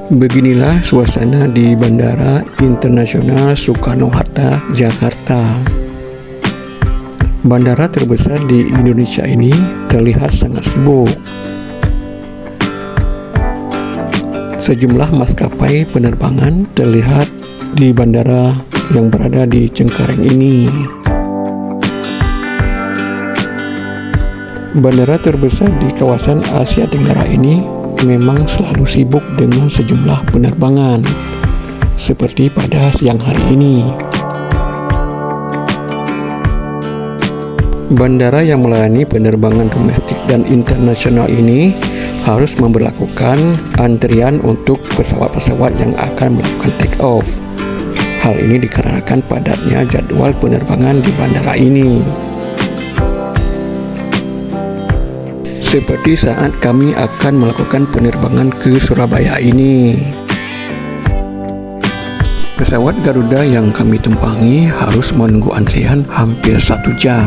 Beginilah suasana di Bandara Internasional Soekarno-Hatta, Jakarta. Bandara terbesar di Indonesia ini terlihat sangat sibuk. Sejumlah maskapai penerbangan terlihat di bandara yang berada di Cengkareng ini. Bandara terbesar di kawasan Asia Tenggara ini memang selalu sibuk dengan sejumlah penerbangan, seperti pada siang hari ini. Bandara yang melayani penerbangan domestik dan internasional ini harus memberlakukan antrian untuk pesawat-pesawat yang akan melakukan take off. Hal ini dikarenakan padatnya jadwal penerbangan di bandara ini. Seperti saat kami akan melakukan penerbangan ke Surabaya ini. Pesawat Garuda yang kami tumpangi harus menunggu antrian hampir 1 jam.